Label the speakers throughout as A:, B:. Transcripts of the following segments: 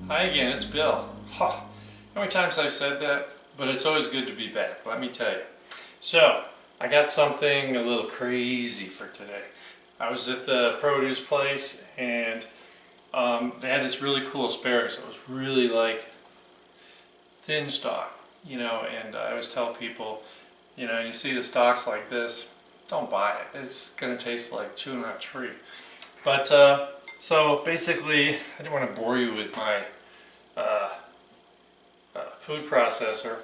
A: Hi again, it's Bill. How many times I've said that? But it's always good to be back, let me tell you. So, I got something a little crazy for today. I was at the produce place and they had this really cool asparagus. It was really like thin stalk, and I always tell people, you see the stalks like this, don't buy it. It's going to taste like chewing on a tree. But so basically, I didn't want to bore you with my uh, food processor,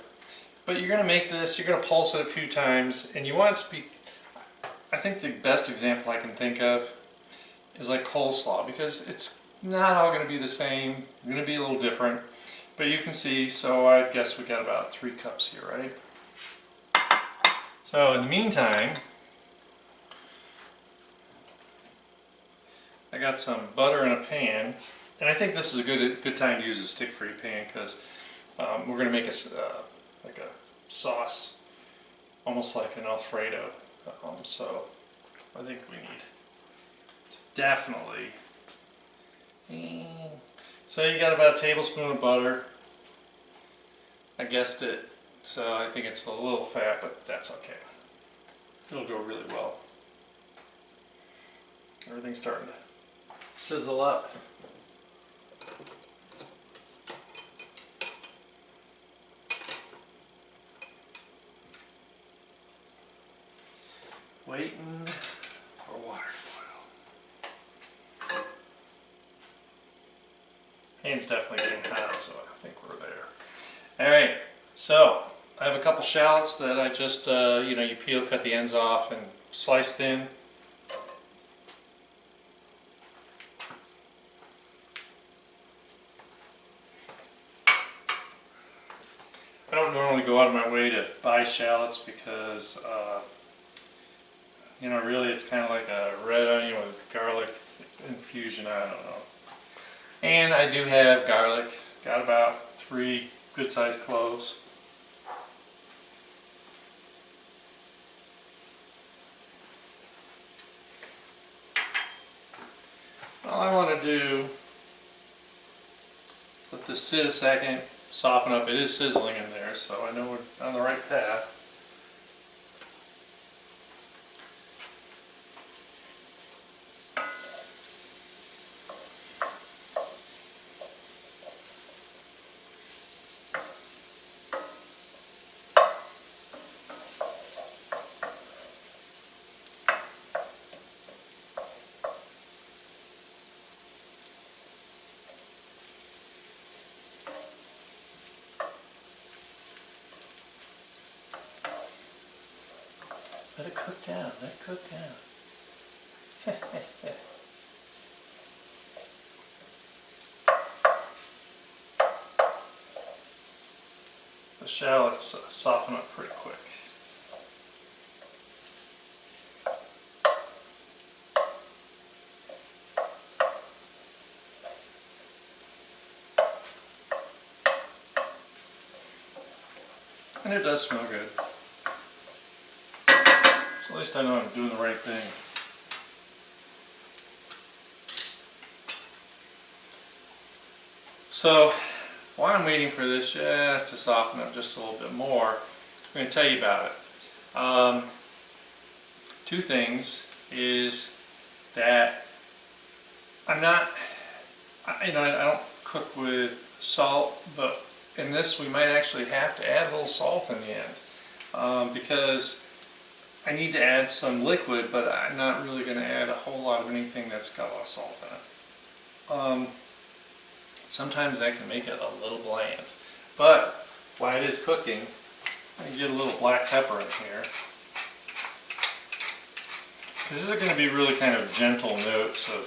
A: but you're going to make this, you're going to pulse it a few times, and you want it to be, I think the best example I can think of is like coleslaw, because it's not all going to be the same, it's going to be a little different, but you can see, so I guess we got about 3 cups here, right? So in the meantime, I got some butter in a pan, and I think this is a good time to use a stick-free pan because we're going to make like a sauce, almost like an Alfredo. So I think we need to definitely. So you got about a tablespoon of butter. I guessed it, so I think it's a little fat, but that's okay. It'll go really well. Everything's starting to sizzle up. Waiting for water to boil. Pan's definitely getting hot, so I think we're there. Alright, so I have a couple shallots that I just, you peel, cut the ends off, and slice thin. I don't normally go out of my way to buy shallots because really it's kind of like a red onion with garlic infusion, I don't know. And I do have garlic, got about 3 good sized cloves. All I want to do, let this sit a second, soften up. It is sizzling in there, so I know we're on the right path. Let it cook down, let it cook down. The shallots soften up pretty quick. And it does smell good. So at least I know I'm doing the right thing. So while I'm waiting for this just to soften up just a little bit more, I'm going to tell you about it. 2 things is that I'm not, I don't cook with salt, but in this we might actually have to add a little salt in the end because I need to add some liquid, but I'm not really going to add a whole lot of anything that's got a lot of salt in it. Sometimes that can make it a little bland. But while it is cooking, I'm going to get a little black pepper in here. This is going to be really kind of gentle notes of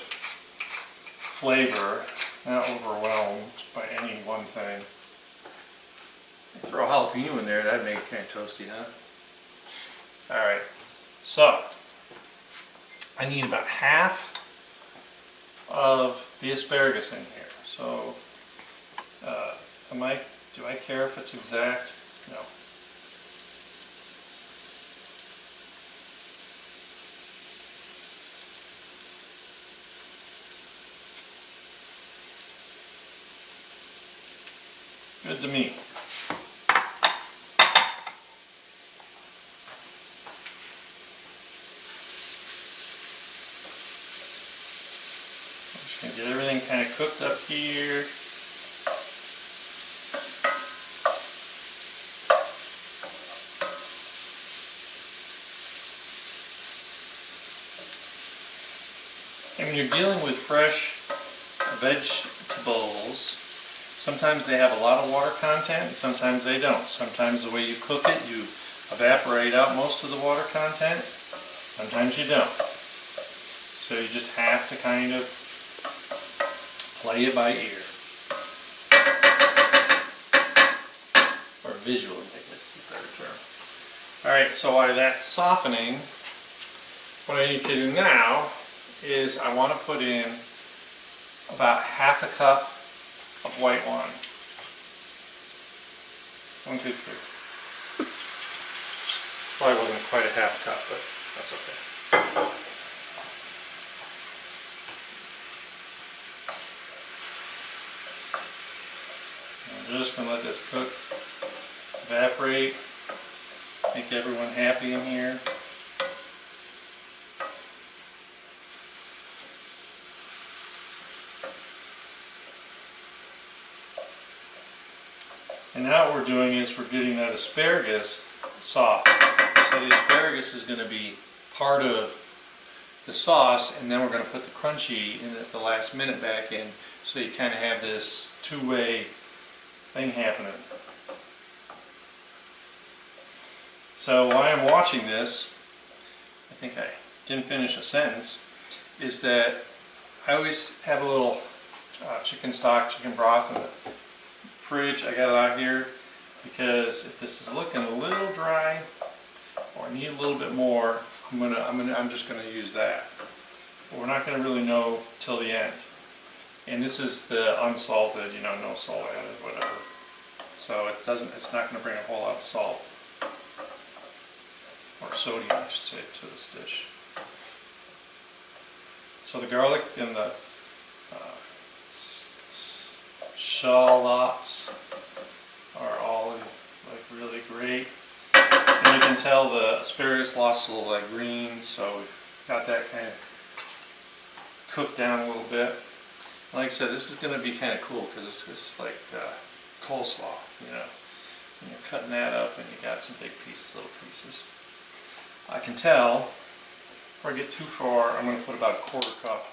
A: flavor, not overwhelmed by any one thing. Throw a jalapeno in there, that'd make it kind of toasty, huh? Alright, so I need about half of the asparagus in here. So, do I care if it's exact? No. Good to me. I'm just going to get everything kind of cooked up here. And when you're dealing with fresh vegetables, sometimes they have a lot of water content and sometimes they don't. Sometimes the way you cook it, you evaporate out most of the water content. Sometimes you don't. So you just have to kind of play it by ear. Or visually, I guess is a better term. Alright, so while that's softening, what I need to do now is I want to put in about half a cup of white wine. 1, 2, 3. Probably wasn't quite a half cup, but that's okay. I'm just going to let this cook, evaporate, make everyone happy in here. And now what we're doing is we're getting that asparagus soft. So the asparagus is going to be part of the sauce, and then we're going to put the crunchy in at the last minute back in, so you kind of have this two-way thing happening. So while I'm watching this, I think I didn't finish a sentence, is that I always have a little chicken stock, chicken broth in the fridge. I got it out here because if this is looking a little dry or I need a little bit more, I'm just gonna use that. But we're not gonna really know till the end. And this is the unsalted, you know, no salt added, whatever. So it's not gonna bring a whole lot of salt or sodium, I should say, to this dish. So the garlic and the shallots are all like really great. And you can tell the asparagus lost a little like green, so we've got that kind of cooked down a little bit. Like I said, this is going to be kind of cool because it's like coleslaw, you know. And you're cutting that up and you got some big pieces, little pieces. I can tell, before I get too far, I'm going to put about a quarter cup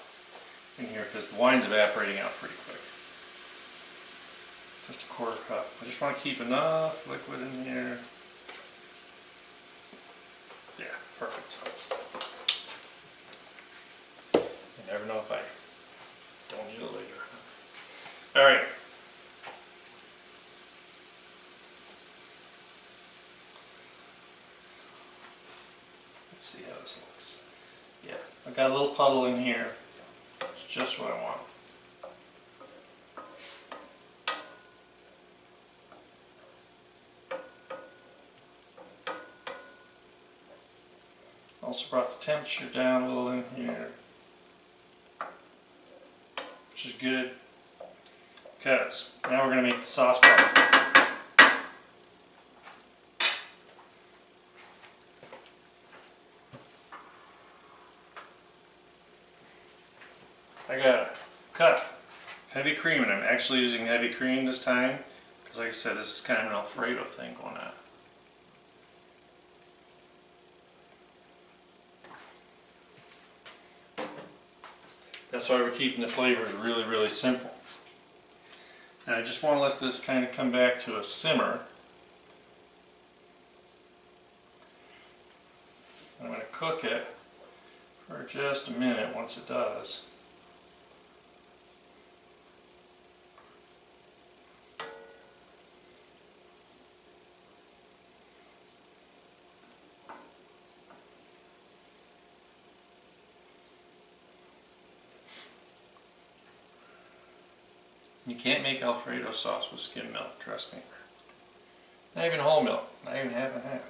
A: in here because the wine's evaporating out pretty quick. Just a quarter cup. I just want to keep enough liquid in here. Yeah, perfect. You never know if I don't need it later. Alright. Let's see how this looks. Yeah, I got a little puddle in here. It's just what I want. Also brought the temperature down a little in here, which is good, because now we're going to make the sauce part. I got a cup of heavy cream, and I'm actually using heavy cream this time, because like I said, this is kind of an Alfredo thing going on. That's why we're keeping the flavors really, really simple. And I just want to let this kind of come back to a simmer. I'm going to cook it for just a minute once it does. You can't make Alfredo sauce with skim milk, trust me. Not even whole milk, not even half and half.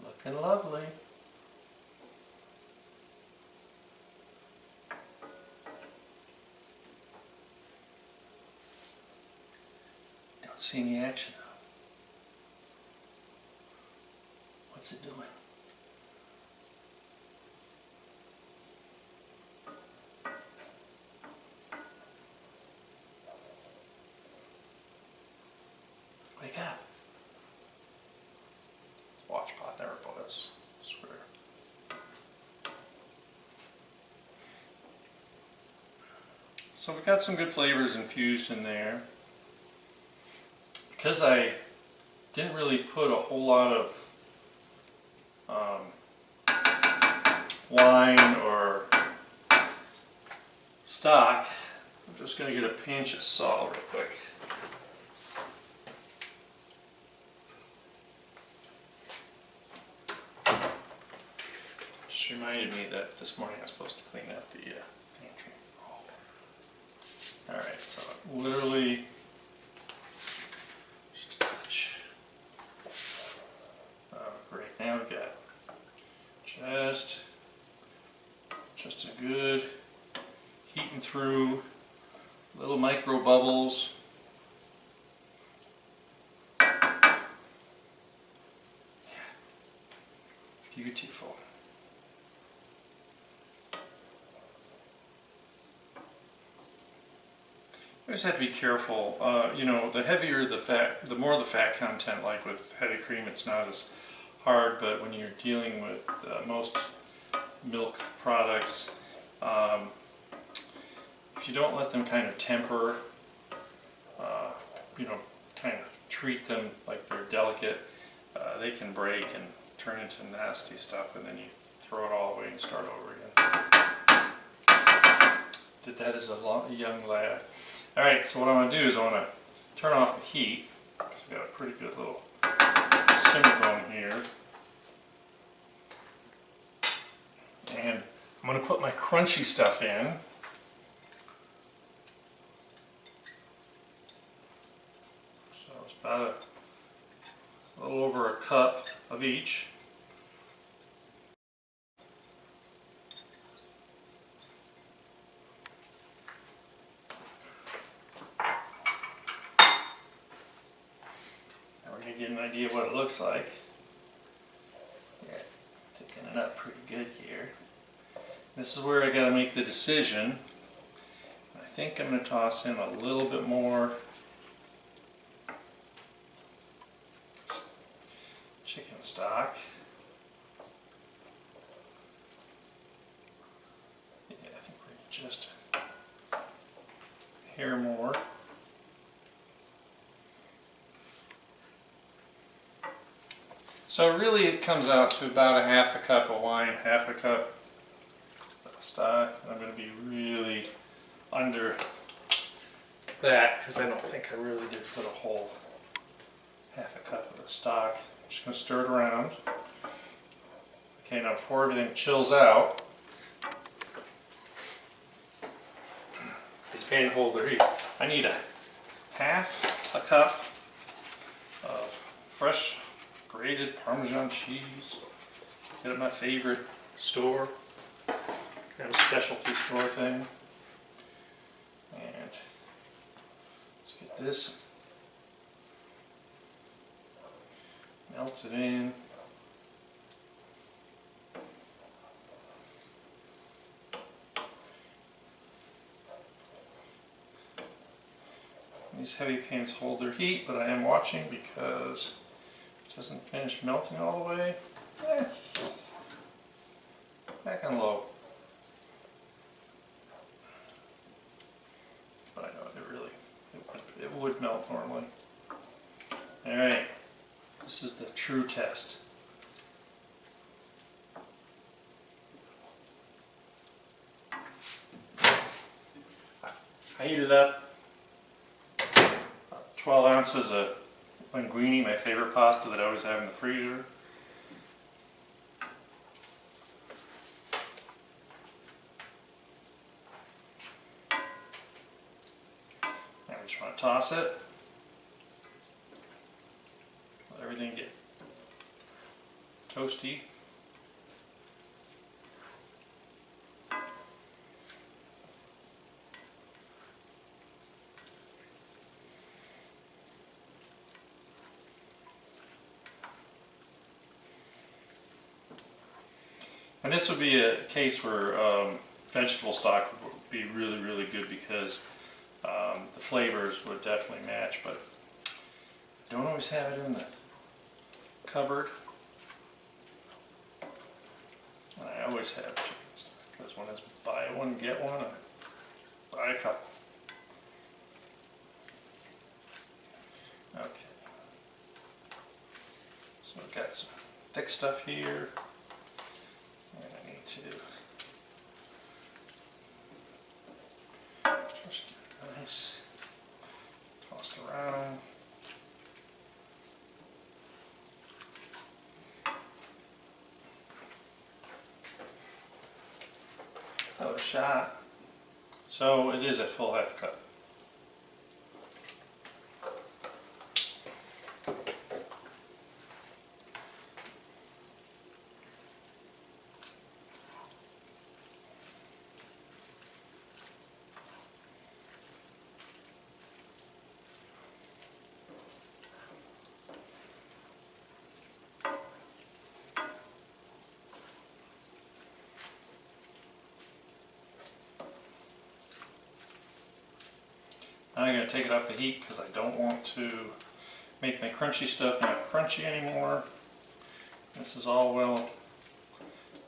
A: Looking lovely. see any action now. What's it doing? Wake up. Watch pot never buzz, I swear. So we got some good flavors infused in there. Because I didn't really put a whole lot of wine or stock, I'm just going to get a pinch of salt real quick. Just reminded me that this morning I was supposed to clean out the pantry. Alright, so literally just a touch. Oh, great. Now we've got just a good heating through, little micro bubbles. Yeah. Beautiful. You just have to be careful. You know, the heavier the fat, the more the fat content. Like with heavy cream, it's not as hard. But when you're dealing with most milk products, if you don't let them kind of temper, you know, kind of treat them like they're delicate, they can break and turn into nasty stuff, and then you throw it all away and start over again. Did that as a young lad. Alright, so what I want to do is I want to turn off the heat, because I've got a pretty good little simmer going here. And I'm going to put my crunchy stuff in. So it's about a little over a cup of each. Get an idea of what it looks like. Yeah, taking it up pretty good here. This is where I got to make the decision. I think I'm going to toss in a little bit more chicken stock. Yeah, I think we're just a hair more. So really it comes out to about a half a cup of wine, half a cup of stock. I'm going to be really under that because I don't think I really did put a whole half a cup of the stock. I'm just going to stir it around. Okay, now before everything chills out, these pans hold their heat. I need a half a cup of fresh grated Parmesan cheese. Get at my favorite store. Got a specialty store thing. And let's get this. Melt it in. These heavy pans hold their heat, but I am watching because doesn't finish melting all the way. Back on low. But I know it would melt normally. Alright, this is the true test. I heated up 12 ounces of linguine, my favorite pasta that I always have in the freezer. Now we just want to toss it. Let everything get toasty. And this would be a case where vegetable stock would be really, really good because the flavors would definitely match, but I don't always have it in the cupboard. And I always have chicken stock because when it's buy one, get one, I buy a couple. Okay. So I've got some thick stuff here. And I need to just get it nice tossed around. Another shot. So it is a full half cup. Now I'm going to take it off the heat because I don't want to make my crunchy stuff not crunchy anymore. This is all well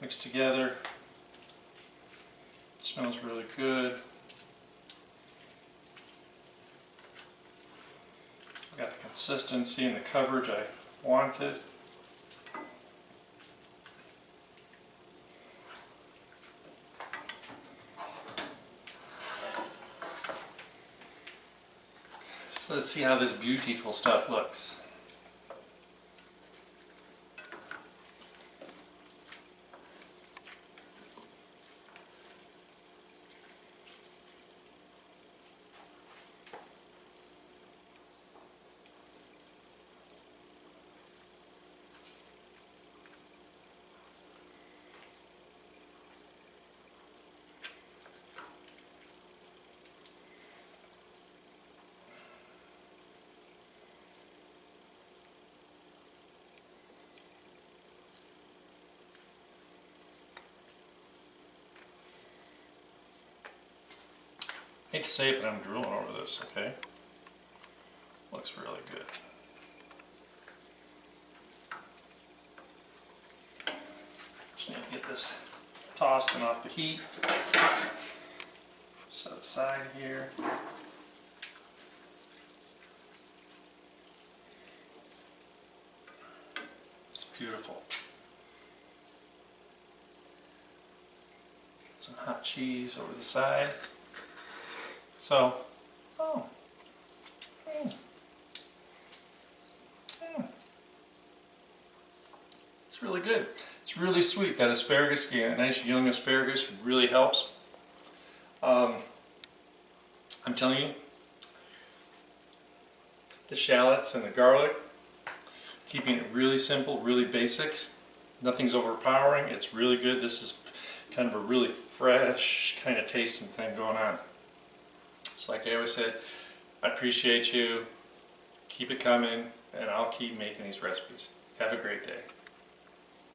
A: mixed together. It smells really good. I got the consistency and the coverage I wanted. So let's see how this beautiful stuff looks. I hate to say it, but I'm drooling over this, okay? Looks really good. Just need to get this tossed and off the heat. Set aside here. It's beautiful. Some hot cheese over the side. So, it's really good. It's really sweet. That asparagus, yeah, nice young asparagus really helps. I'm telling you, the shallots and the garlic, keeping it really simple, really basic. Nothing's overpowering. It's really good. This is kind of a really fresh kind of tasting thing going on. So like I always said, I appreciate you. Keep it coming, and I'll keep making these recipes. Have a great day.